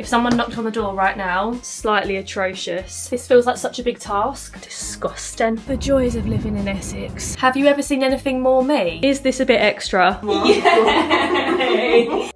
If someone knocked on the door right now, slightly atrocious. This feels like such a big task. Disgusting. The joys of living in Essex. Have you ever seen anything more me? Is this a bit extra? Yay!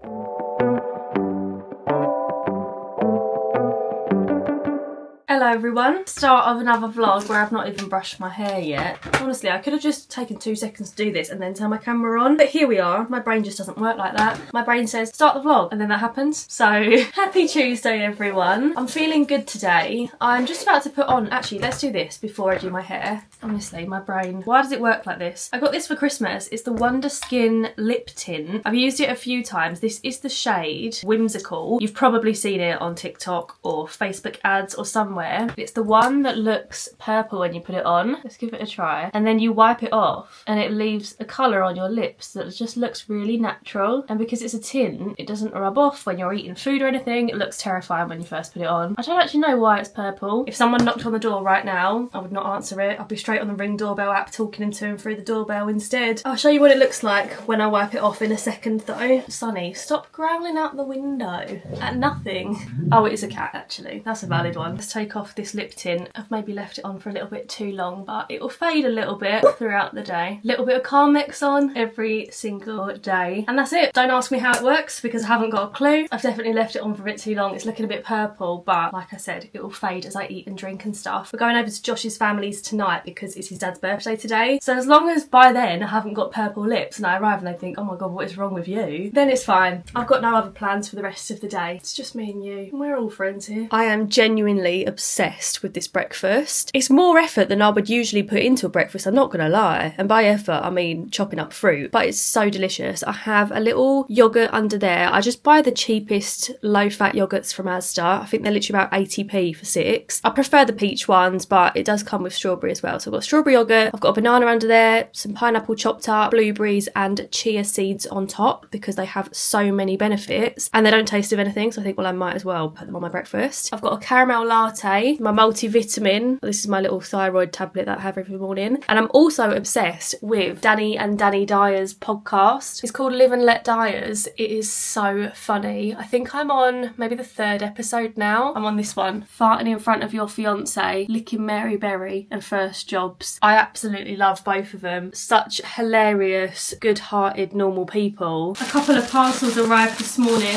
Hello everyone, start of another vlog where I've not even brushed my hair yet. Honestly, I could have just taken 2 seconds to do this and then turn my camera on, but here we are. My brain just doesn't work like that. My brain says start the vlog and then that happens. So happy Tuesday everyone. I'm feeling good today. I'm just about to put on, actually let's do this before I do my hair. Honestly, my brain, why does it work like this? I got this for Christmas. It's the Wonder Skin lip tint. I've used it a few times. This is the shade Whimsical. You've probably seen it on TikTok or Facebook ads or somewhere. It's the one that looks purple when you put it on. Let's give it a try. And then you wipe it off and it leaves a colour on your lips that just looks really natural. And because it's a tint, it doesn't rub off when you're eating food or anything. It looks terrifying when you first put it on. I don't actually know why it's purple. If someone knocked on the door right now, I would not answer it. I'll be straight on the Ring doorbell app talking to him through the doorbell instead. I'll show you what it looks like when I wipe it off in a second though. Sonny, stop growling out the window at nothing. Oh, it is a cat actually. That's a valid one. Let's take off this lip tint. I've maybe left it on for a little bit too long, but it will fade a little bit throughout the day. Little bit of Carmex on every single day. And that's it. Don't ask me how it works because I haven't got a clue. I've definitely left it on for a bit too long. It's looking a bit purple, but like I said, it will fade as I eat and drink and stuff. We're going over to Josh's family's tonight because it's his dad's birthday today. So as long as by then I haven't got purple lips and I arrive and they think, oh my god, what is wrong with you? Then it's fine. I've got no other plans for the rest of the day. It's just me and you. We're all friends here. I am genuinely obsessed with this breakfast. It's more effort than I would usually put into a breakfast, I'm not gonna lie. And by effort, I mean chopping up fruit, but it's so delicious. I have a little yogurt under there. I just buy the cheapest low-fat yogurts from Asda. I think they're literally about 80p for 6. I prefer the peach ones, but it does come with strawberry as well. So I've got strawberry yogurt, I've got a banana under there, some pineapple chopped up, blueberries and chia seeds on top because they have so many benefits and they don't taste of anything. So I think, well, I might as well put them on my breakfast. I've got a caramel latte, my multivitamin. This is my little thyroid tablet that I have every morning. And I'm also obsessed with Danny and Danny Dyer's podcast. It's called Live and Let Dyers. It is so funny. I think I'm on maybe the 3rd episode now. I'm on this one. Farting in front of your fiance, licking Mary Berry and First Jobs. I absolutely love both of them. Such hilarious, good-hearted, normal people. A couple of parcels arrived this morning.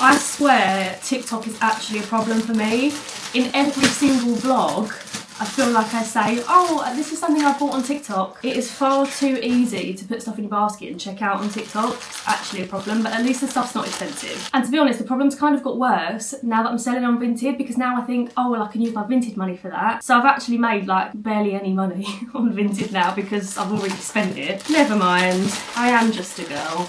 I swear TikTok is actually a problem for me. In every single vlog, I feel like I say, oh, this is something I bought on TikTok. It is far too easy to put stuff in your basket and check out on TikTok. It's actually a problem, but at least the stuff's not expensive. And to be honest, the problem's kind of got worse now that I'm selling on Vinted because now I think, oh, well, I can use my Vinted money for that. So I've actually made like barely any money on Vinted now because I've already spent it. Never mind, I am just a girl.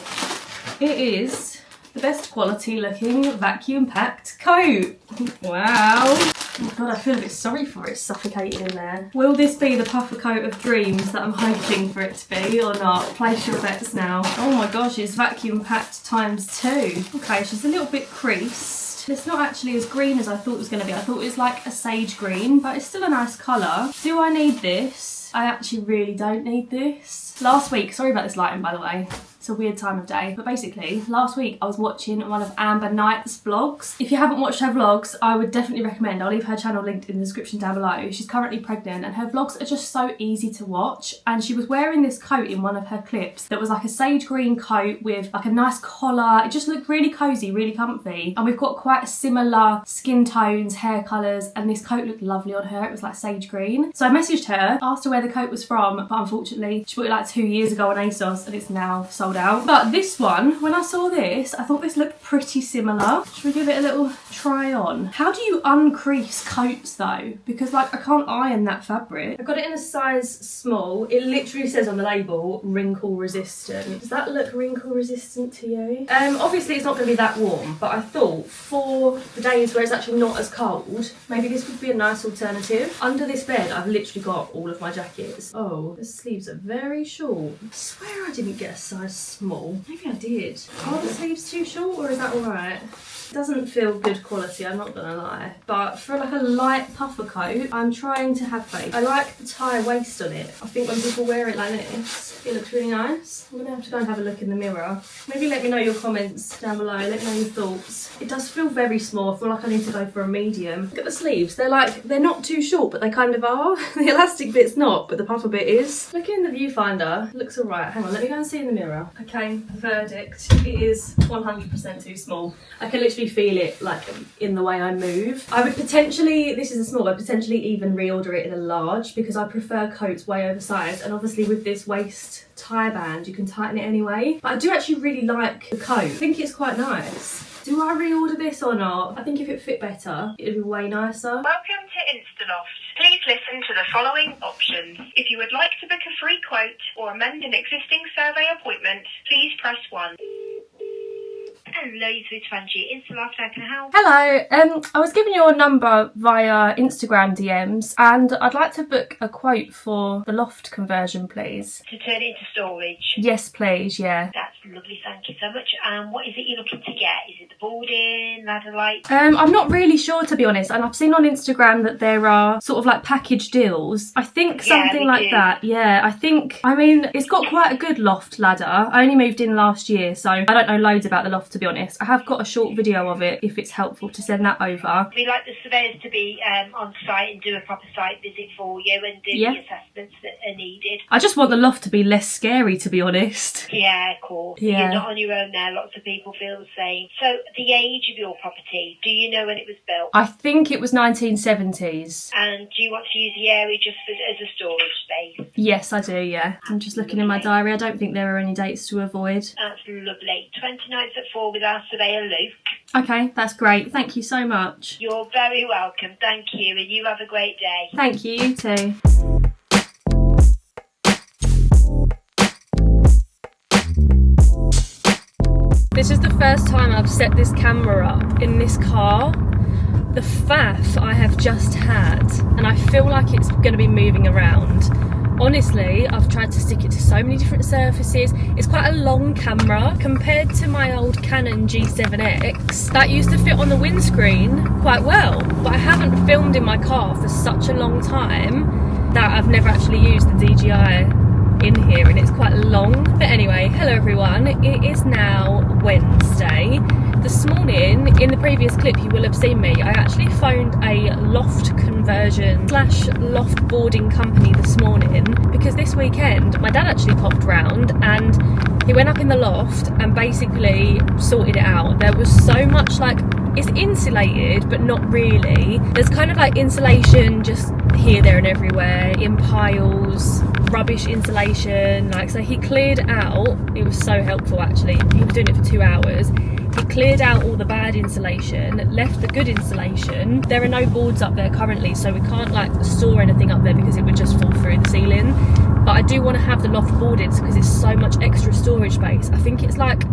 It is the best quality looking vacuum packed coat. Wow. Oh my god, I feel a bit sorry for it suffocating in there. Will this be the puffer coat of dreams that I'm hoping for it to be or not? Place your bets now. Oh my gosh, it's vacuum packed ×2. Okay, she's a little bit creased. It's not actually as green as I thought it was going to be. I thought it was like a sage green, but it's still a nice colour. Do I need this? I actually really don't need this. Last week, sorry about this lighting by the way. It's a weird time of day, but basically last week I was watching one of Amber Knight's vlogs. If you haven't watched her vlogs, I would definitely recommend. I'll leave her channel linked in the description down below. She's currently pregnant and her vlogs are just so easy to watch. And she was wearing this coat in one of her clips that was like a sage green coat with like a nice collar. It just looked really cozy, really comfy. And we've got quite similar skin tones, hair colours, and this coat looked lovely on her. It was like sage green. So I messaged her, asked her where the coat was from, but unfortunately she bought it like 2 years ago on ASOS and it's now sold out. But this one, when I saw this, I thought this looked pretty similar. Should we give it a little try on? How do you uncrease coats though? Because like I can't iron that fabric. I got it in a size small. It literally says on the label, wrinkle resistant. Does that look wrinkle resistant to you? Obviously it's not going to be that warm, but I thought for the days where it's actually not as cold, maybe this would be a nice alternative. Under this bed, I've literally got all of my jackets. Oh, the sleeves are very short. I swear I didn't get a size small. Maybe I did. Are the sleeves too short or is that alright? It doesn't feel good quality, I'm not gonna lie. But for like a light puffer coat, I'm trying to have faith. I like the tie waist on it. I think when people wear it like this, it looks really nice. I'm gonna have to go and have a look in the mirror. Maybe let me know your comments down below, let me know your thoughts. It does feel very small, I feel like I need to go for a medium. Look at the sleeves, they're not too short, but they kind of are. The elastic bit's not, but the puffer bit is. Looking in the viewfinder, it looks alright. Hang on, let me go and see in the mirror. Okay, verdict, it is 100% too small. I can literally feel it like in the way I move. I would potentially, this is a small, I'd potentially even reorder it in a large because I prefer coats way oversized, and obviously with this waist tie band you can tighten it anyway. But I do actually really like the coat. I think it's quite nice. Do I reorder this or not? I think if it fit better, it'd be way nicer. Welcome to Instaloft. Please listen to the following options. If you would like to book a free quote or amend an existing survey appointment, please press 1. Hello, you through to Angie. Instaloft, how can I help? Hello, I was given your number via Instagram DMs and I'd like to book a quote for the loft conversion, please. To turn it into storage? Yes, please, yeah. That's lovely, thank you so much. And what is it you're looking to get? Is it the boarding, ladder lights? I'm not really sure, to be honest, and I've seen on Instagram that there are sort of like package deals. I think something like that, yeah. I mean, it's got quite a good loft ladder. I only moved in last year, so I don't know loads about the loft, to be honest. I have got a short video of it if it's helpful to send that over. We like the surveyors to be on site and do a proper site visit for you and do the assessments that are needed. I just want the loft to be less scary, to be honest. Yeah, of course. Yeah. You're not on your own there. Lots of people feel the same. So the age of your property, do you know when it was built? I think it was 1970s. And do you want to use the area just as a storage space? Yes, I do, yeah. I'm just looking in my diary. I don't think there are any dates to avoid. That's lovely. 29th at 4 with our surveyor Luke. Okay, that's great. Thank you so much. You're very welcome. Thank you, and you have a great day. Thank you, you too. This is the first time I've set this camera up in this car. The faff I have just had, and I feel like it's going to be moving around. Honestly, I've tried to stick it to so many different surfaces. It's quite a long camera compared to my old Canon G7X. That used to fit on the windscreen quite well, but I haven't filmed in my car for such a long time that I've never actually used the DJI in here, and it's quite long. But anyway, hello everyone. It is now Wednesday. This morning, in the previous clip you will have seen me, I actually phoned a loft conversion / loft boarding company this morning because this weekend my dad actually popped round and he went up in the loft and basically sorted it out. There was so much, like, it's insulated but not really. There's kind of like insulation just here, there and everywhere in piles, rubbish insulation, like, so he cleared out. It was so helpful actually. He was doing it for 2 hours. He cleared out all the bad insulation, left the good insulation. There are no boards up there currently, so we can't like store anything up there because it would just fall through the ceiling. But I do want to have the loft boarded because it's so much extra storage space. I think it's like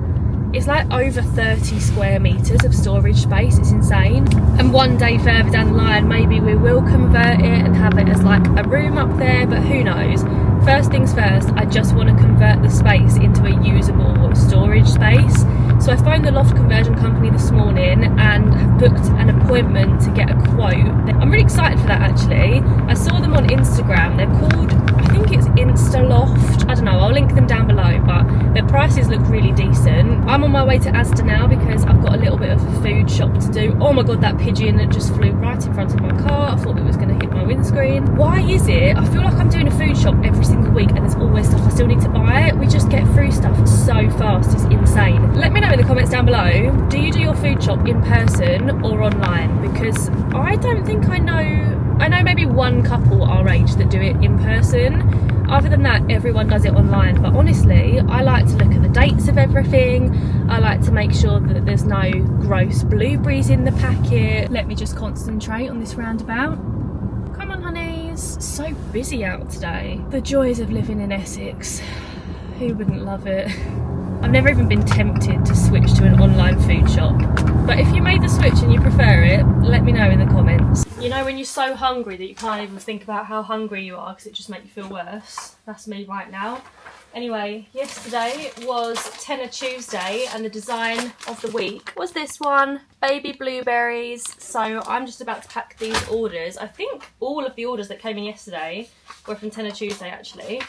over 30 square metres of storage space. It's insane. And one day further down the line, maybe we will convert it and have it as like a room up there, but who knows. First things first, I just want to convert the space into a usable storage space. So I phoned the loft conversion company this morning and have booked an appointment to get a quote. I'm really excited for that actually. I saw them on Instagram. They're called, I think it's Instaloft. I don't know, I'll link them down below, but their prices look really decent. I'm on my way to Asda now because I've got a little bit of a food shop to do. Oh my god, that pigeon that just flew right in front of my car. I thought it was going to hit my windscreen. Why is it? I feel like I'm doing a food shop every single week and there's always stuff I still need to buy. We just get through stuff so fast, it's insane. Let me know in the comments down below, do you do your food shop in person or online? Because I don't think I know maybe one couple our age that do it in person. Other than that, everyone does it online. But honestly, I like to look at the dates of everything. I like to make sure that there's no gross blueberries in the packet. Let me just concentrate on this roundabout. Come on, honeys. So busy out today. The joys of living in Essex. Who wouldn't love it? I've never even been tempted to switch to an online food shop. But if you made the switch and you prefer it, let me know in the comments. You know when you're so hungry that you can't even think about how hungry you are because it just makes you feel worse? That's me right now. Anyway, yesterday was Tenner Tuesday and the design of the week was this one, baby blueberries. So I'm just about to pack these orders. I think all of the orders that came in yesterday were from Tenner Tuesday actually.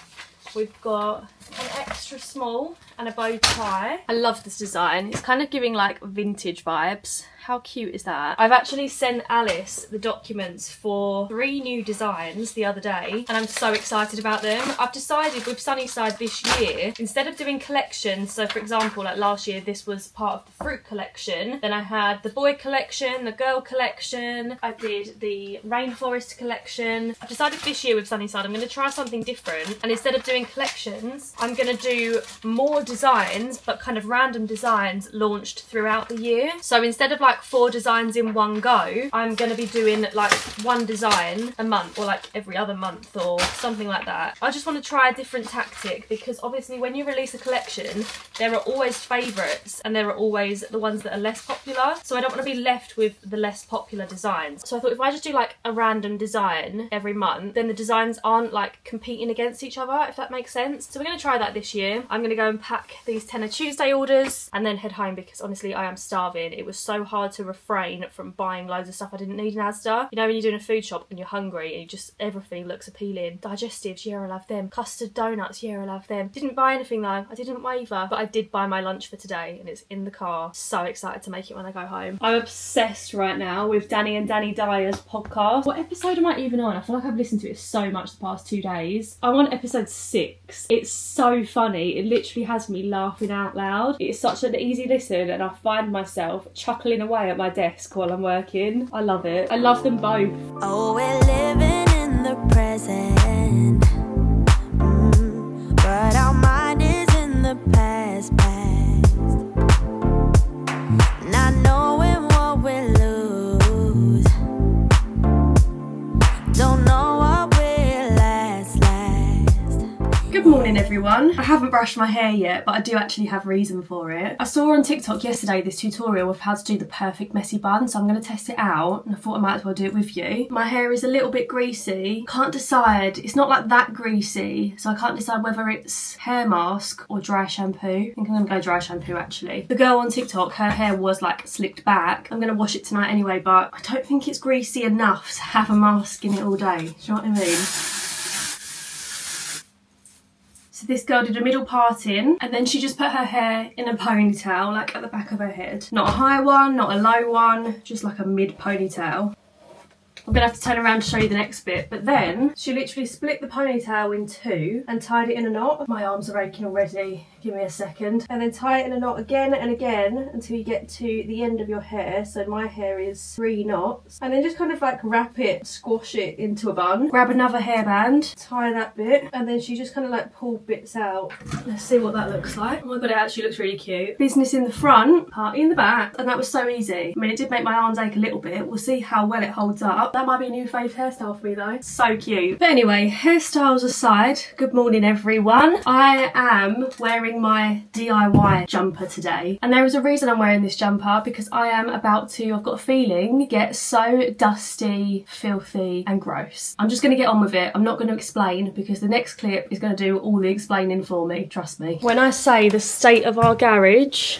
We've got an extra small and a bow tie. I love this design. It's kind of giving like vintage vibes. How cute is that? I've actually sent Alice the documents for 3 new designs the other day and I'm so excited about them. I've decided with Sunnyside this year, instead of doing collections, so for example like last year this was part of the fruit collection, then I had the boy collection, the girl collection, I did the rainforest collection. I've decided this year with Sunnyside I'm going to try something different, and instead of doing collections I'm going to do more designs but kind of random designs launched throughout the year. So instead of like 4 designs in one go, I'm going to be doing like 1 design a month or like every other month or something like that. I just want to try a different tactic because obviously when you release a collection there are always favourites and there are always the ones that are less popular, so I don't want to be left with the less popular designs. So I thought if I just do like a random design every month then the designs aren't like competing against each other, if that makes sense. So we're going to try that this year. I'm going to go and pack these Tenner Tuesday orders and then head home because honestly I am starving. It was so hard to refrain from buying loads of stuff I didn't need in Asda. You know when you're doing a food shop and you're hungry and you just everything looks appealing. Digestives, yeah I love them. Custard donuts, yeah I love them. Didn't buy anything though. I didn't waver, but I did buy my lunch for today and it's in the car. So excited to make it when I go home. I'm obsessed right now with Danny and Danny Dyer's podcast. What episode am I even on? I feel like I've listened to it so much the past 2 days. I'm on episode 6. It's so funny. It literally has me laughing out loud. It's such an easy listen and I find myself chuckling away at my desk while I'm working. I love it. I love them both. Oh, we're living in the present, but our mind is in the past, not knowing what we'll lose, don't know what will last. Good morning everyone. I haven't brushed my hair yet, but I do actually have reason for it. I saw on TikTok yesterday this tutorial of how to do the perfect messy bun, so I'm going to test it out and I thought I might as well do it with you. My hair is a little bit greasy. Can't decide. It's not like that greasy, so I can't decide whether it's hair mask or dry shampoo. I think I'm going to go dry shampoo actually. The girl on TikTok, her hair was like slicked back. I'm going to wash it tonight anyway, but I don't think it's greasy enough to have a mask in it all day. Do you know what I mean? So this girl did a middle parting and then she just put her hair in a ponytail, like at the back of her head. Not a high one, not a low one, just like a mid ponytail. I'm going to have to turn around to show you the next bit, but then she literally split the ponytail in 2 and tied it in a knot. My arms are aching already. Give me a second. And then tie it in a knot again and again until you get to the end of your hair. So my hair is 3 knots. And then just kind of like wrap it, squash it into a bun. Grab another hairband, tie that bit, and then she just kind of like pull bits out. Let's see what that looks like. Oh my god, it actually looks really cute. Business in the front, party in the back. And that was so easy. I mean, it did make my arms ache a little bit. We'll see how well it holds up. That might be a new fave hairstyle for me though. So cute. But anyway, hairstyles aside, good morning everyone. I am wearing my DIY jumper today, and there is a reason I'm wearing this jumper because I am about to, I've got a feeling, get so dusty, filthy and gross. I'm just going to get on with it. I'm not going to explain because the next clip is going to do all the explaining for me, trust me. When I say the state of our garage,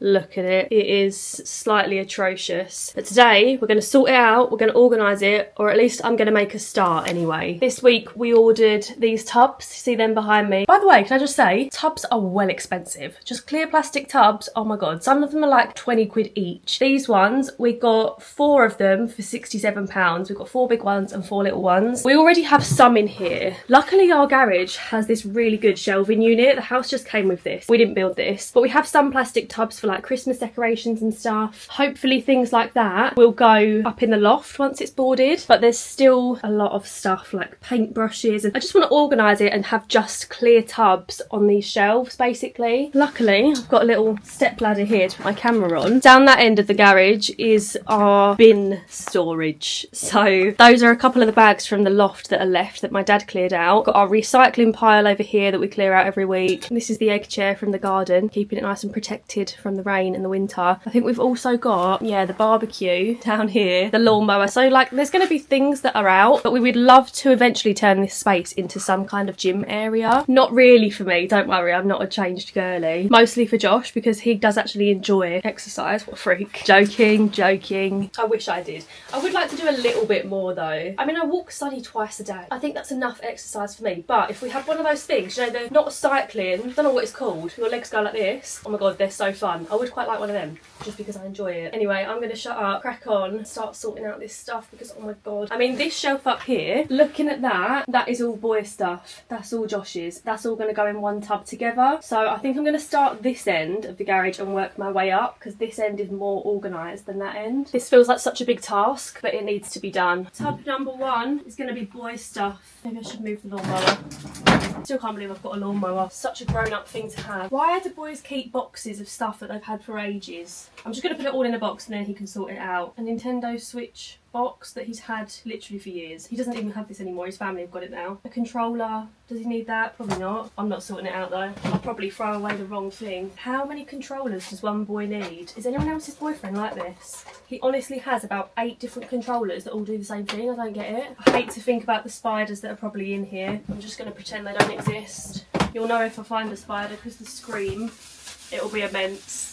look at it. It is slightly atrocious. But today we're going to sort it out, we're going to organise it, or at least I'm going to make a start anyway. This week we ordered these tubs. See them behind me? By the way, can I just say, tubs are well expensive. Just clear plastic tubs, oh my god. Some of them are like 20 quid each. These ones, we got 4 of them for £67. We've got 4 big ones and 4 little ones. We already have some in here. Luckily our garage has this really good shelving unit. The house just came with this. We didn't build this. But we have some plastic tubs for like Christmas decorations and stuff. Hopefully things like that will go up in the loft once it's boarded, but there's still a lot of stuff like paintbrushes, and I just want to organise it and have just clear tubs on these shelves basically. Luckily I've got a little step ladder here to put my camera on. Down that end of the garage is our bin storage, so those are a couple of the bags from the loft that are left that my dad cleared out. Got our recycling pile over here that we clear out every week. This is the egg chair from the garden, keeping it nice and protected from and the rain and the winter. I think we've also got, yeah, the barbecue down here, the lawnmower. So like there's going to be things that are out, but we would love to eventually turn this space into some kind of gym area. Not really for me, don't worry, I'm not a changed girly. Mostly for Josh because he does actually enjoy exercise. What a freak. Joking. I wish I did. I would like to do a little bit more though. I mean, I walk Sunny twice a day. I think that's enough exercise for me. But if we had one of those things, you know, they're not cycling, I don't know what it's called. Your legs go like this. Oh my god, they're so fun. I would quite like one of them just because I enjoy it. Anyway, I'm gonna shut up, crack on, start sorting out this stuff because oh my god. I mean, this shelf up here, looking at that, that is all boy stuff. That's all Josh's. That's all gonna go in one tub together. So I think I'm gonna start this end of the garage and work my way up because this end is more organised than that end. This feels like such a big task, but it needs to be done. Tub number 1 is gonna be boy stuff. Maybe I should move the lawnmower. Still can't believe I've got a lawnmower. Such a grown-up thing to have. Why do boys keep boxes of stuff that they've had for ages? I'm just going to put it all in a box and then he can sort it out. A Nintendo Switch box that he's had literally for years. He doesn't even have this anymore. His family have got it now. A controller. Does he need that? Probably not. I'm not sorting it out though. I'll probably throw away the wrong thing. How many controllers does one boy need? Is anyone else's boyfriend like this? He honestly has about 8 different controllers that all do the same thing. I don't get it. I hate to think about the spiders that are probably in here. I'm just going to pretend they don't exist. You'll know if I find a spider because the scream, it'll be immense.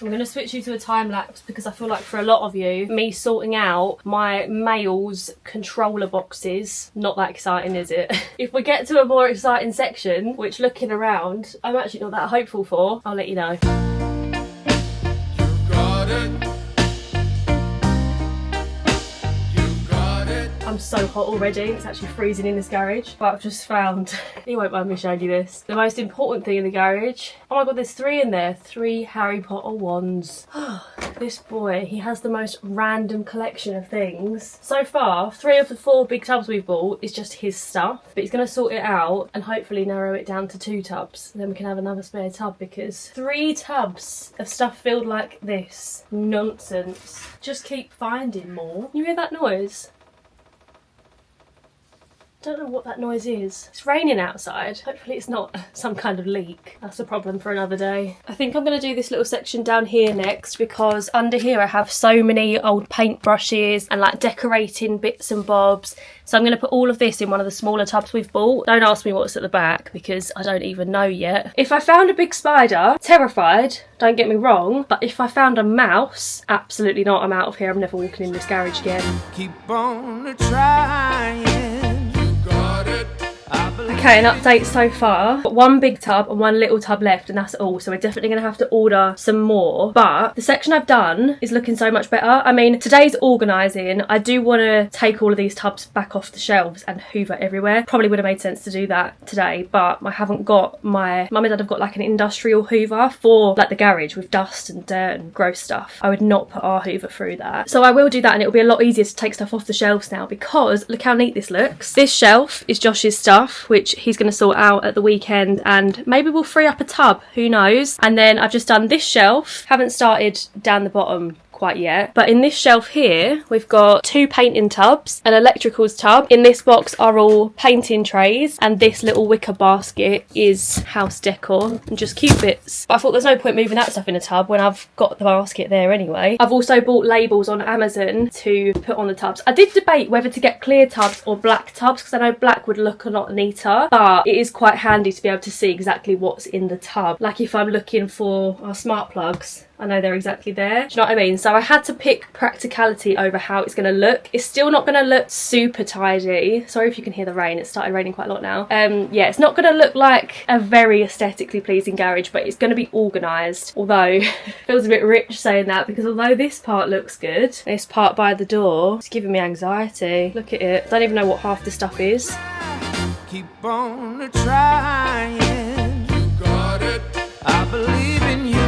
I'm going to switch you to a time lapse because I feel like for a lot of you, me sorting out my male's controller boxes, not that exciting, is it? If we get to a more exciting section, which looking around, I'm actually not that hopeful for, I'll let you know. I'm so hot already, it's actually freezing in this garage, but I've just found, you won't mind me showing you this, the most important thing in the garage. Oh my god, there's 3 in there, 3 Harry Potter wands. This boy, he has the most random collection of things. So far, 3 of the 4 big tubs we've bought is just his stuff, but he's going to sort it out and hopefully narrow it down to 2 tubs. And then we can have another spare tub because 3 tubs of stuff filled like this. Nonsense. Just keep finding more. You hear that noise? Don't know what that noise is. It's raining outside. Hopefully it's not some kind of leak. That's a problem for another day. I think I'm going to do this little section down here next because under here I have so many old paintbrushes and like decorating bits and bobs. So I'm going to put all of this in one of the smaller tubs we've bought. Don't ask me what's at the back because I don't even know yet. If I found a big spider, terrified, don't get me wrong, but if I found a mouse, absolutely not. I'm out of here. I'm never walking in this garage again. Keep on trying. Okay, an update so far. Got 1 big tub and 1 little tub left and that's all. So we're definitely going to have to order some more. But the section I've done is looking so much better. I mean, today's organising. I do want to take all of these tubs back off the shelves and hoover everywhere. Probably would have made sense to do that today, but I haven't got my... Mum and Dad have got like an industrial hoover for like the garage with dust and dirt and gross stuff. I would not put our hoover through that. So I will do that and it'll be a lot easier to take stuff off the shelves now because look how neat this looks. This shelf is Josh's stuff, which he's going to sort out at the weekend and maybe we'll free up a tub, who knows. And then I've just done this shelf, haven't started down the bottom quite yet, but in this shelf here we've got 2 painting tubs, an electricals tub. In this box are all painting trays and this little wicker basket is house decor and just cute bits. But I thought there's no point moving that stuff in a tub when I've got the basket there anyway. I've also bought labels on Amazon to put on the tubs. I did debate whether to get clear tubs or black tubs because I know black would look a lot neater, but it is quite handy to be able to see exactly what's in the tub. Like if I'm looking for our smart plugs, I know they're exactly there. Do you know what I mean? So I had to pick practicality over how it's going to look. It's still not going to look super tidy. Sorry if you can hear the rain. It started raining quite a lot now. Yeah, it's not going to look like a very aesthetically pleasing garage, but it's going to be organised. Although, it feels a bit rich saying that because although this part looks good, this part by the door, it's giving me anxiety. Look at it. I don't even know what half the stuff is. Keep on trying. You got it. I believe in you.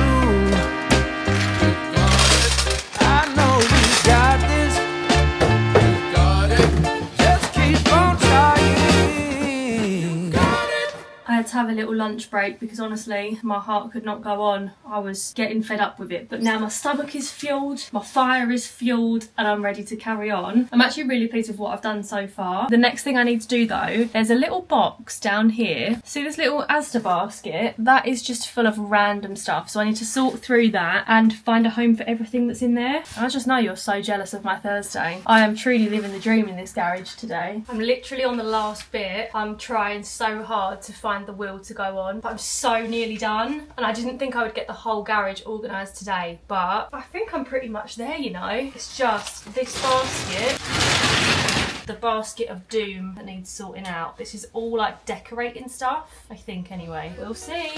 I had to have a little lunch break because honestly my heart could not go on. I was getting fed up with it, but now my stomach is fueled, my fire is fueled, and I'm ready to carry on. I'm actually really pleased with what I've done so far. The next thing I need to do though, there's a little box down here. See this little Asda basket? That is just full of random stuff, so I need to sort through that and find a home for everything that's in there. I just know you're so jealous of my Thursday. I am truly living the dream in this garage today. I'm literally on the last bit. I'm trying so hard to find the wheel to go on, but I'm so nearly done, and I didn't think I would get the whole garage organised today, but I think I'm pretty much there, you know. It's just this basket, the basket of doom, that needs sorting out. This is all like decorating stuff, I think anyway. We'll see.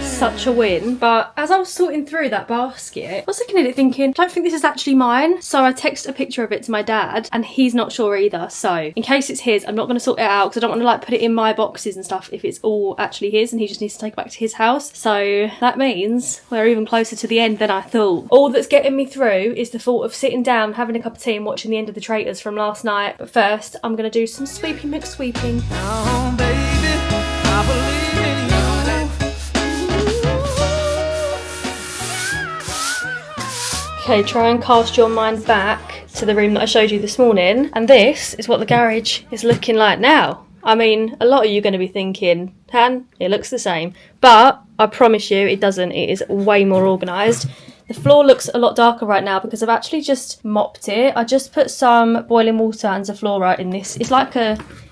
Such a win. But as I was sorting through that basket, I was looking at it thinking, I don't think this is actually mine. So I texted a picture of it to my dad and he's not sure either. So in case it's his, I'm not going to sort it out because I don't want to like put it in my boxes and stuff if it's all actually his and he just needs to take it back to his house. So that means we're even closer to the end than I thought. All that's getting me through is the thought of sitting down, having a cup of tea and watching the end of the Traitors from last night. But first, I'm going to do some sweeping McSweeping. Oh, baby, I believe in you. Okay, try and cast your mind back to the room that I showed you this morning. And this is what the garage is looking like now. I mean, a lot of you are going to be thinking, Han, it looks the same. But I promise you it doesn't. It is way more organised. The floor looks a lot darker right now because I've actually just mopped it. I just put some boiling water and Zaflora in this. It's like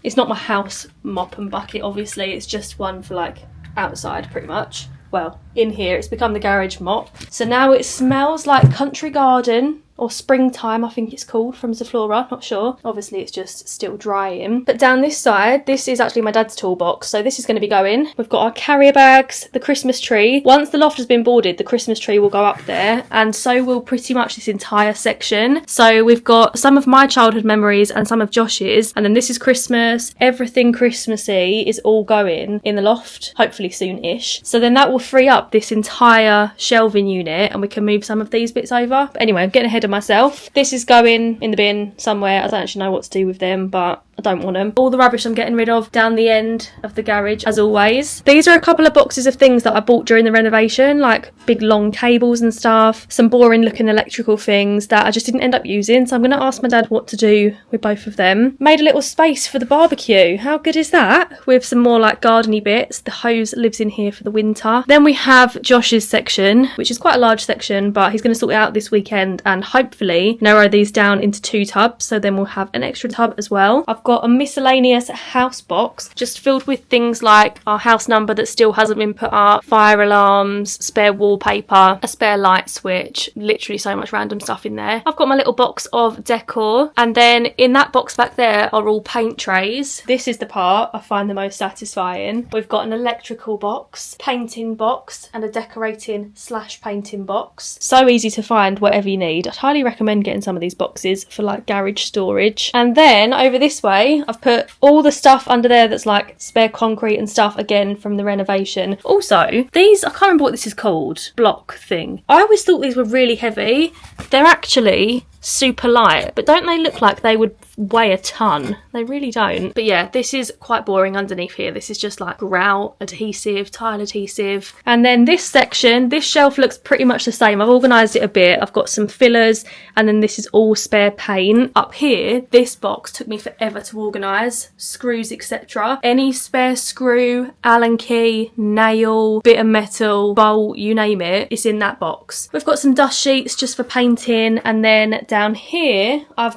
it's not my house mop and bucket, obviously. It's just one for like outside pretty much. Well, in here it's become the garage mop. So now it smells like country garden or springtime, I think it's called, from Zaflora, not sure. Obviously it's just still drying. But down this side, this is actually my dad's toolbox, so this is going to be going. We've got our carrier bags, the Christmas tree. Once the loft has been boarded, the Christmas tree will go up there, and so will pretty much this entire section. So we've got some of my childhood memories and some of Josh's, and then this is Christmas. Everything Christmassy is all going in the loft, hopefully soon-ish. So then that will free up this entire shelving unit, and we can move some of these bits over. But anyway, I'm getting ahead of myself. This is going in the bin somewhere. I don't actually know what to do with them, but I don't want them. All the rubbish I'm getting rid of down the end of the garage, as always. These are a couple of boxes of things that I bought during the renovation, like big long cables and stuff, some boring looking electrical things that I just didn't end up using, so I'm going to ask my dad what to do with both of them. Made a little space for the barbecue. How good is that? With some more like gardeny bits. The hose lives in here for the winter. Then we have Josh's section, which is quite a large section, but he's going to sort it out this weekend and hopefully narrow these down into 2 tubs, so then we'll have an extra tub as well. I've got a miscellaneous house box just filled with things like our house number that still hasn't been put up, fire alarms, spare wallpaper, a spare light switch, literally so much random stuff in there. I've got my little box of decor, and then in that box back there are all paint trays. This is the part I find the most satisfying. We've got an electrical box, painting box, and a decorating / painting box. So easy to find whatever you need. I'd highly recommend getting some of these boxes for like garage storage. And then over this way I've put all the stuff under there that's like spare concrete and stuff, again from the renovation. Also, these, I can't remember what this is called, block thing. I always thought these were really heavy. They're actually super light, but don't they look like they would weigh a ton? They really don't. But yeah, this is quite boring underneath here. This is just like grout adhesive, tile adhesive. And then this section, this shelf looks pretty much the same. I've organised it a bit. I've got some fillers, and then this is all spare paint. Up here, this box took me forever to organise. Screws, etc. Any spare screw, Allen key, nail, bit of metal, bolt, you name it, it's in that box. We've got some dust sheets just for painting, and then down here I've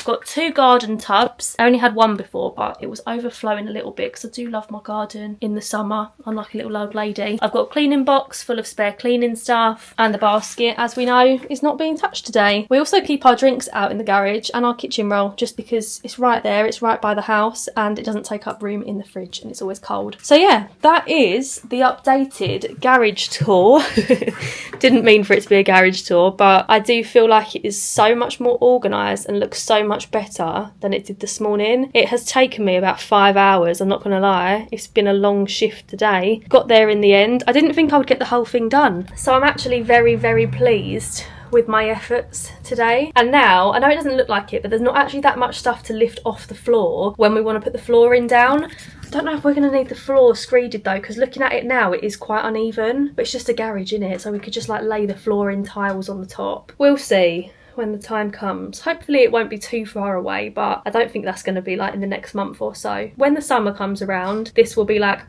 got 2 garden tubs. I only had one before, but it was overflowing a little bit because I do love my garden in the summer. I'm like a little old lady. I've got a cleaning box full of spare cleaning stuff, and the basket, as we know, is not being touched today. We also keep our drinks out in the garage and our kitchen roll just because it's right there, it's right by the house, and it doesn't take up room in the fridge, and it's always cold. So yeah, that is the updated garage tour. Didn't mean for it to be a garage tour, but I do feel like it is so much more organised and looks so much better than it did this morning. It has taken me about 5 hours, I'm not gonna lie. It's been a long shift today. Got there in the end. I didn't think I would get the whole thing done, so I'm actually very, very pleased with my efforts today. And now, I know it doesn't look like it, but there's not actually that much stuff to lift off the floor when we want to put the flooring down. I don't know if we're going to need the floor screeded though, because looking at it now, it is quite uneven. But it's just a garage, innit? So we could just like lay the flooring tiles on the top. We'll see when the time comes. Hopefully it won't be too far away, but I don't think that's going to be like in the next month or so. When the summer comes around, this will be like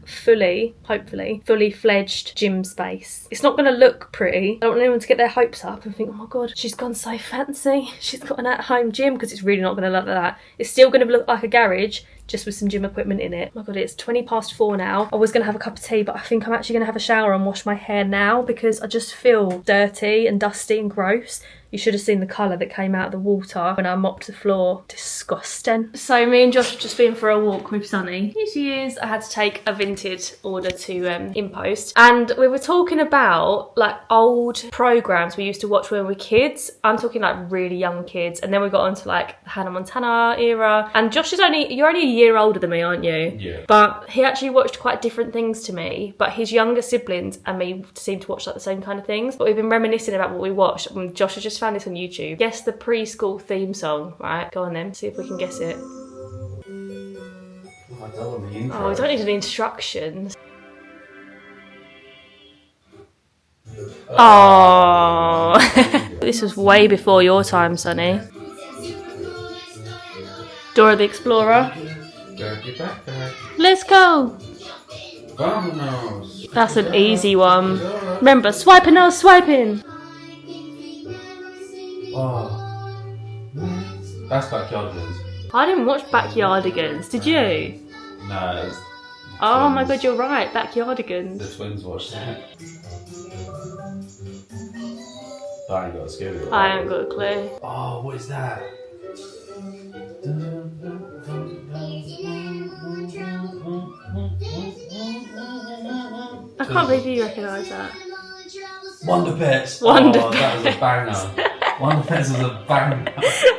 hopefully fully fledged gym space. It's not going to look pretty. I don't want anyone to get their hopes up and think, oh my god, she's gone so fancy, she's got an at-home gym, because it's really not going to look like that. It's still going to look like a garage, just with some gym equipment in it. Oh my god, it's 4:20 now. I was going to have a cup of tea, but I think I'm actually going to have a shower and wash my hair now, because I just feel dirty and dusty and gross. You should have seen the colour that came out of the water when I mopped the floor. Disgusting. So me and Josh have just been for a walk with Sunny. Here she is. I had to take a Vinted order to InPost. And we were talking about like old programmes we used to watch when we were kids. I'm talking like really young kids. And then we got onto like the Hannah Montana era. And Josh is you're only a year older than me, aren't you? Yeah. But he actually watched quite different things to me. But his younger siblings and me seem to watch like the same kind of things. But we've been reminiscing about what we watched. And Josh has just found this on YouTube. Guess the preschool theme song, right? Go on then, see if we can guess it. Oh, we don't need any instructions. Oh, this was way before your time, Sonny. Dora the Explorer. Let's go. That's an easy one. Remember, swiping or swiping. Oh, that's Backyardigans. I didn't watch Backyardigans, did you? No. Oh my god, you're right, Backyardigans. The twins watched it. But I ain't got a scary one. I haven't got a clue. Oh, what is that? I can't believe you recognise that. Wonder Pets. Wonder Pets. That was a banger. Wonder Pets was a banger.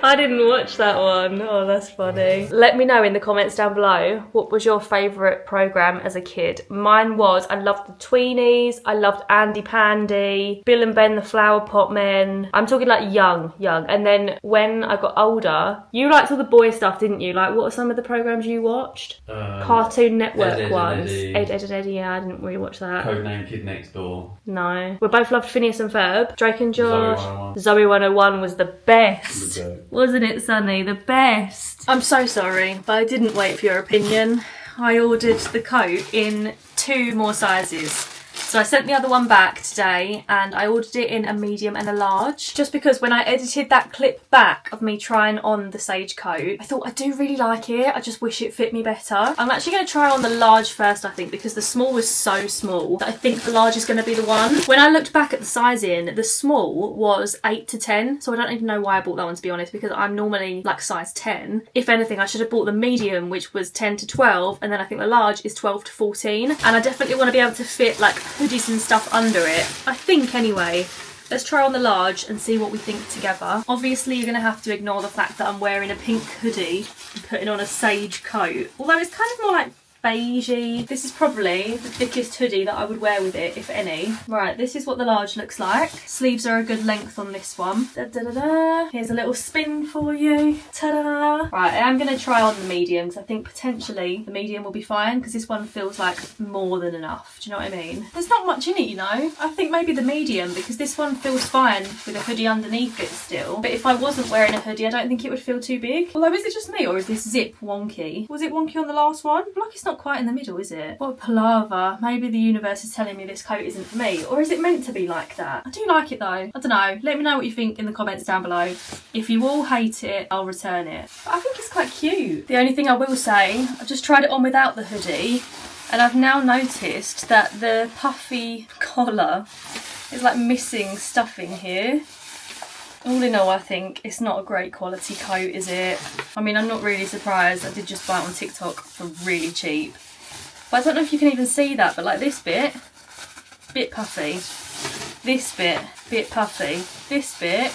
I didn't watch that one. Oh, that's funny. Let me know in the comments down below, what was your favourite programme as a kid? Mine was, I loved the Tweenies, I loved Andy Pandy, Bill and Ben the Flower Pot Men. I'm talking like young. And then when I got older, you liked all the boy stuff, didn't you? Like, what are some of the programmes you watched? Cartoon Network Ed, ones. Eddie. Ed, Eddie, yeah, I didn't really watch that. Codename Kid Next Door. No. We both loved Phineas and Ferb. Drake and Josh. Zoe 101. Zoe 101 was the best. Wasn't it, Sunny? The best. I'm so sorry, but I didn't wait for your opinion. I ordered the coat in 2 more sizes. So I sent the other one back today and I ordered it in a medium and a large. Just because when I edited that clip back of me trying on the Sage coat, I thought I do really like it. I just wish it fit me better. I'm actually going to try on the large first, I think, because the small was so small that I think the large is going to be the one. When I looked back at the sizing, the small was 8 to 10. So I don't even know why I bought that one, to be honest, because I'm normally like size 10. If anything, I should have bought the medium, which was 10 to 12. And then I think the large is 12 to 14. And I definitely want to be able to fit like hoodies and stuff under it, I think, anyway. Let's try on the large and see what we think together. Obviously you're going to have to ignore the fact that I'm wearing a pink hoodie and putting on a Sage coat, although it's kind of more like beigey. This is probably the thickest hoodie that I would wear with it, if any. Right, this is what the large looks like. Sleeves are a good length on this one. Da, da, da, da. Here's a little spin for you. Ta-da! Right, I am going to try on the medium because I think potentially the medium will be fine because this one feels like more than enough. Do you know what I mean? There's not much in it, you know. I think maybe the medium, because this one feels fine with a hoodie underneath it still. But if I wasn't wearing a hoodie, I don't think it would feel too big. Although, is it just me or is this zip wonky? Was it wonky on the last one? I feel like it's not quite in the middle, is it? What a palaver. Maybe the universe is telling me this coat isn't for me. Or is it meant to be like that? I do like it though. I don't know. Let me know what you think in the comments down below. If you all hate it, I'll return it. But I think it's quite cute. The only thing I will say, I've just tried it on without the hoodie and I've now noticed that the puffy collar is like missing stuffing here. All in all, I think it's not a great quality coat, is it? I mean, I'm not really surprised. I did just buy it on TikTok for really cheap. But I don't know if you can even see that, but like this bit puffy. This bit puffy. This bit,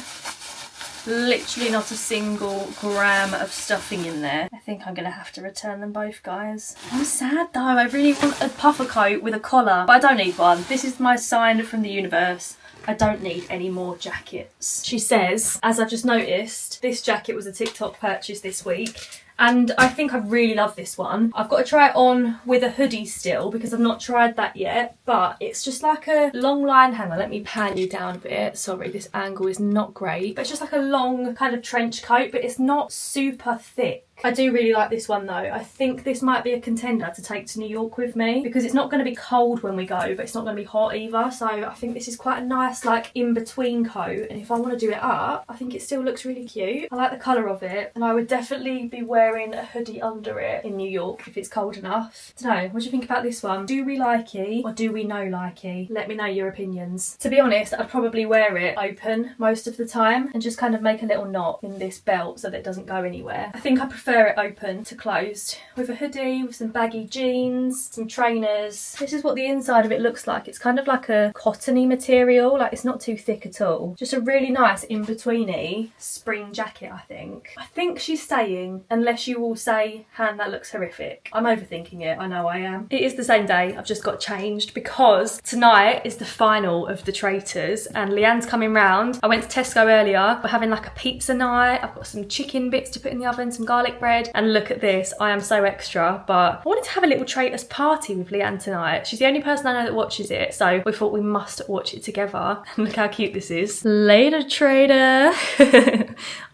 literally not a single gram of stuffing in there. I think I'm gonna have to return them both, guys. I'm sad though. I really want a puffer coat with a collar, but I don't need one. This is my sign from the universe. I don't need any more jackets. She says, as I just noticed, this jacket was a TikTok purchase this week. And I think I really love this one. I've got to try it on with a hoodie still because I've not tried that yet. But it's just like a long line hanger. Let me pan you down a bit. Sorry, this angle is not great. But it's just like a long kind of trench coat, but it's not super thick. I do really like this one though. I think this might be a contender to take to New York with me because it's not going to be cold when we go, but it's not going to be hot either. So I think this is quite a nice like in-between coat. And if I want to do it up, I think it still looks really cute. I like the colour of it. And I would definitely be wearing a hoodie under it in New York if it's cold enough. I don't know, what do you think about this one? Do we likey or do we no likey? Let me know your opinions. To be honest, I'd probably wear it open most of the time and just kind of make a little knot in this belt so that it doesn't go anywhere. I think I prefer it open to closed with a hoodie, with some baggy jeans, some trainers. This is what the inside of it looks like. It's kind of like a cottony material, like it's not too thick at all. Just a really nice in-betweeny spring jacket, I think. I think she's staying, unless you all say, Han, that looks horrific. I'm overthinking it, I know I am. It is the same day, I've just got changed because tonight is the final of the Traitors and Leanne's coming round. I went to Tesco earlier, we're having like a pizza night. I've got some chicken bits to put in the oven, some garlic bread, and look at this, I am so extra, but I wanted to have a little Traitors party with Leanne tonight. She's the only person I know that watches it, so we thought we must watch it together. And look how cute this is. Later, Traitor.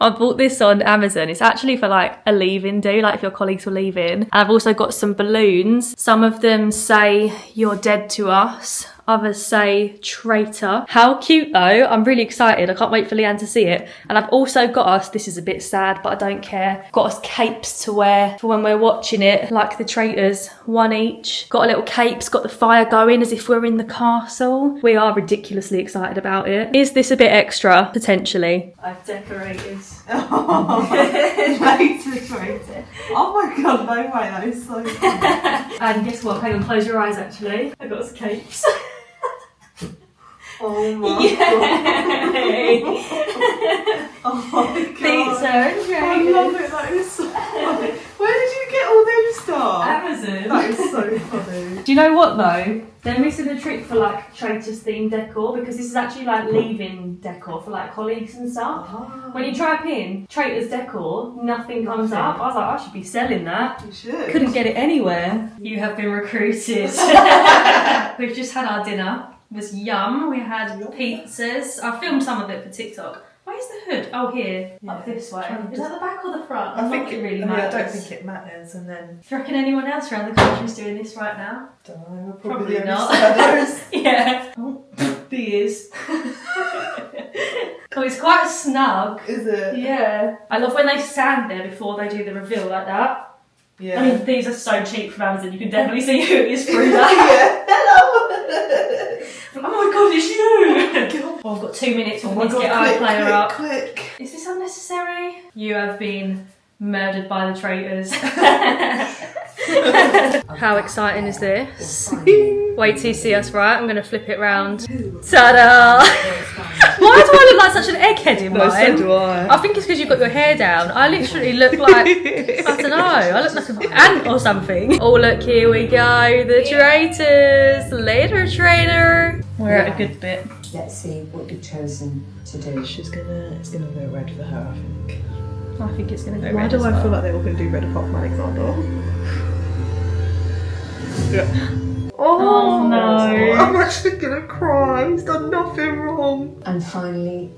I bought this on Amazon. It's actually for like a leave-in do, like if your colleagues were leaving. I've also got some balloons. Some of them say, "You're dead to us." Others say traitor. How cute though. I'm really excited. I can't wait for Leanne to see it. And I've also got us, this is a bit sad, but I don't care, got us capes to wear for when we're watching it, like the Traitors, one each. Got a little capes, got the fire going as if we're in the castle. We are ridiculously excited about it. Is this a bit extra? Potentially. I've decorated. Oh my god, no way, that is so funny. And guess what? Hang on, close your eyes actually. I got us capes. Oh my Yay. god. Oh my god. Pizza and I love it, that is so funny. Where did you get all them stuff? Amazon. That is so funny. Do you know what though? They're missing a trick for like Traitors themed decor because this is actually like leave-in decor for like colleagues and stuff. Oh. When you type in Traitors decor, nothing comes up. I was like, I should be selling that. You should. Couldn't get it anywhere. You have been recruited. We've just had our dinner. It was yum. We had pizzas. I filmed some of it for TikTok. Where's the hood? Oh, here. Yeah. Up this way. Trying to Is that the back or the front? I think it really I matters. don't think it matters. And then, Do you reckon anyone else around the country is doing this right now? don't know, we're Probably probably the not. only sellers. Yeah. Oh, the ears. Oh, it's quite snug. Is it? Yeah. I love when they stand there before they do the reveal like that. Yeah. I mean, these are so cheap from Amazon. You can definitely see who it is through that. Yeah. Hello. Oh my god, it's you! Oh, I've got 2 minutes. We need to get our player up. Quick. Is this unnecessary? You have been murdered by the Traitors. How exciting is this? Wait till you see us, right? I'm going to flip it round. Ta-da! Why do I look like such an egghead in mine? So do I. I think it's because you've got your hair down. I literally look like, I don't know, I look like an ant or something. Oh look, here we go, the Traitors. Later, Traitor. We're at a good bit. Let's see what you've chosen to do. It's gonna go red for her, I think. I think it's going to go Why red do as I well. feel like they're all gonna do red apart from Alexander? Yeah. Oh no. I'm actually gonna cry. He's done nothing wrong. And finally,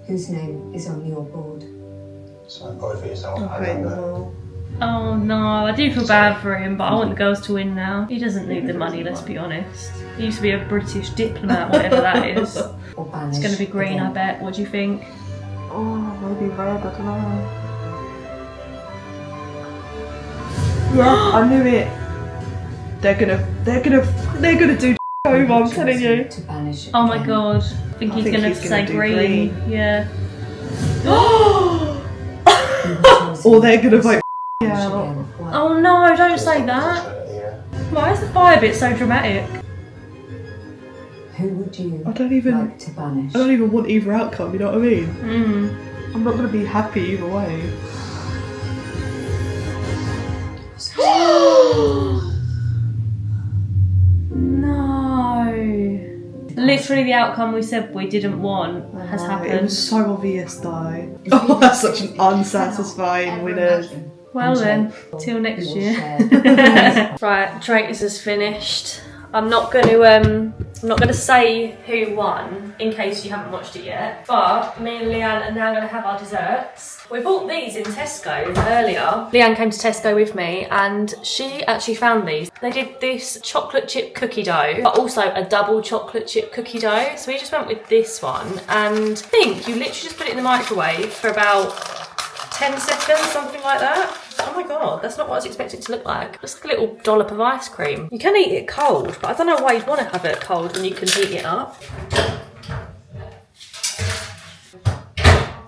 whose name is on your board? So vote for yourself. I hate them all. Oh no, I do feel bad for him, but I want the girls to win now. He doesn't need the money, let's be honest. He used to be a British diplomat, whatever that is. Or banish It's going to be green, I again? bet. What do you think? Oh, maybe red. I don't know. Yeah, I knew it. They're gonna do over. I'm telling you. To banish Oh my again. god. I think he's going to say do green. Yeah. Or they're gonna vote. Banish Yeah. again. Why? Oh no, don't say that. Why is the fire bit so dramatic? Who would you I don't even like to banish? want either outcome. You know what I mean? Mm. I'm not gonna be happy either way. No. Literally the outcome we said we didn't want has happened. It was so obvious though. Oh, that's such an unsatisfying winner. Well then, till next year. Right, Traitors is finished. I'm not going to say who won in case you haven't watched it yet. But me and Leanne are now going to have our desserts. We bought these in Tesco earlier. Leanne came to Tesco with me and she actually found these. They did this chocolate chip cookie dough, but also a double chocolate chip cookie dough. So we just went with this one, and I think you literally just put it in the microwave for about 10 seconds, something like that. Oh my god, that's not what I was expecting it to look like. It's like a little dollop of ice cream. You can eat it cold, but I don't know why you'd want to have it cold when you can heat it up.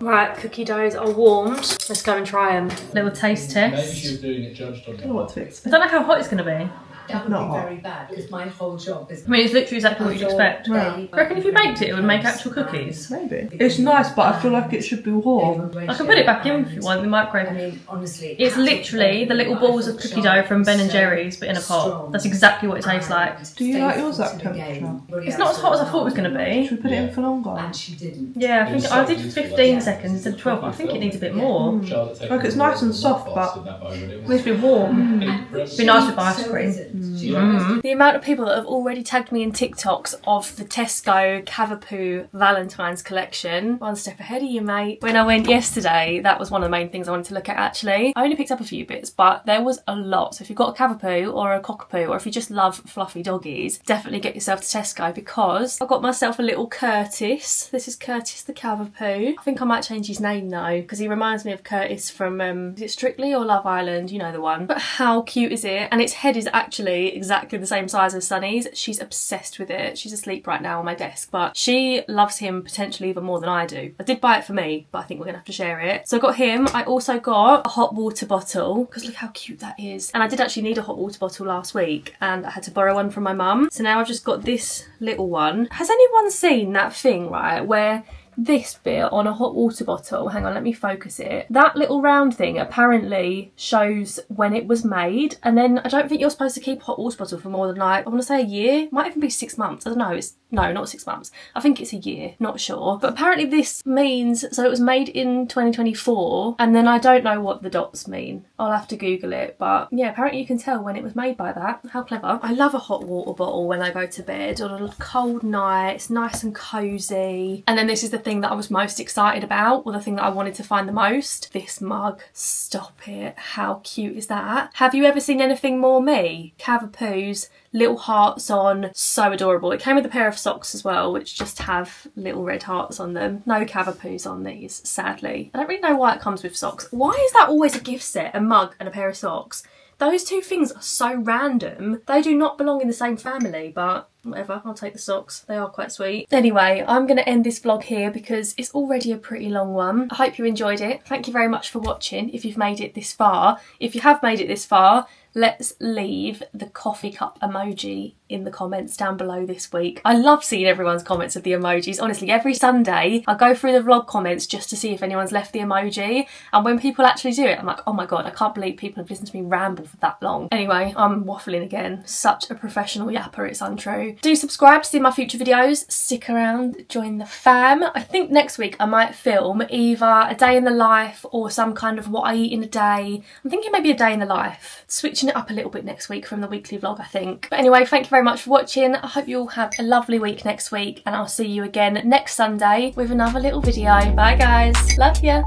Right, cookie doughs are warmed. Let's go and try them. Little taste test. Maybe she was doing it judged on. I don't know what to expect. I don't know how hot it's going to be. That would be very bad because my whole job is. I mean, it's literally exactly what you'd expect. Yeah. I reckon if you baked it, it would make actual cookies. Maybe. It's nice, but I feel like it should be warm. I can put it back in if you want in the microwave. I mean, honestly, It's literally the little balls of cookie dough from Ben and Jerry's, but in a pot. That's exactly what it tastes like. Do you like yours at temperature? It's not as hot as I thought it was going to be. Should we put it in for longer? And she didn't. Yeah, I think I did 15 seconds instead of 12, but I think it needs a bit more. Like it's nice and soft, but It needs to be warm. It'd be nice with ice cream. The amount of people that have already tagged me in TikToks of the Tesco Cavapoo Valentine's collection. One step ahead of you, mate. When I went yesterday, that was one of the main things I wanted to look at actually. I only picked up a few bits, but there was a lot. So if you've got a Cavapoo or a Cockapoo, or if you just love fluffy doggies, definitely get yourself to Tesco because I got myself a little Curtis. This is Curtis the Cavapoo. I think I might change his name though, because he reminds me of Curtis from, is it Strictly or Love Island? You know the one. But how cute is it? And its head is actually exactly the same size as Sunny's. She's obsessed with it. She's asleep right now on my desk, but she loves him potentially even more than I do. I did buy it for me, but I think we're gonna have to share it. So I got him. I also got a hot water bottle because look how cute that is. And I did actually need a hot water bottle last week and I had to borrow one from my mum. So now I've just got this little one. Has anyone seen that thing, right, where this bit on a hot water bottle, hang on, let me focus it. That little round thing apparently shows when it was made, and then I don't think you're supposed to keep a hot water bottle for more than like, I want to say a year, might even be 6 months, I don't know, no, not 6 months. I think it's a year, not sure. But apparently this means, so it was made in 2024, and then I don't know what the dots mean. I'll have to Google it, but yeah, apparently you can tell when it was made by that. How clever. I love a hot water bottle when I go to bed on a cold night. It's nice and cosy. And then this is the thing that I was most excited about, or the thing that I wanted to find the most. This mug. Stop it. How cute is that? Have you ever seen anything more me? Cavapoos, little hearts on, so adorable. It came with a pair of socks as well, which just have little red hearts on them. No Cavapoos on these, sadly. I don't really know why it comes with socks. Why is that always a gift set? A mug and a pair of socks? Those two things are so random. They do not belong in the same family, but whatever, I'll take the socks. They are quite sweet. Anyway, I'm going to end this vlog here because it's already a pretty long one. I hope you enjoyed it. Thank you very much for watching if you've made it this far. If you have made it this far, let's leave the coffee cup emoji in the comments down below this week. I love seeing everyone's comments of the emojis. Honestly, every Sunday I go through the vlog comments just to see if anyone's left the emoji, and when people actually do it, I'm like, oh my god, I can't believe people have listened to me ramble for that long. Anyway, I'm waffling again. Such a professional yapper, it's untrue. Do subscribe to see my future videos. Stick around, join the fam. I think next week I might film either a day in the life or some kind of what I eat in a day. I'm thinking maybe a day in the life. Switching it up a little bit next week from the weekly vlog, I think. But anyway, thank you very much for watching. I hope you all have a lovely week next week, and I'll see you again next Sunday with another little video. Bye guys, love ya.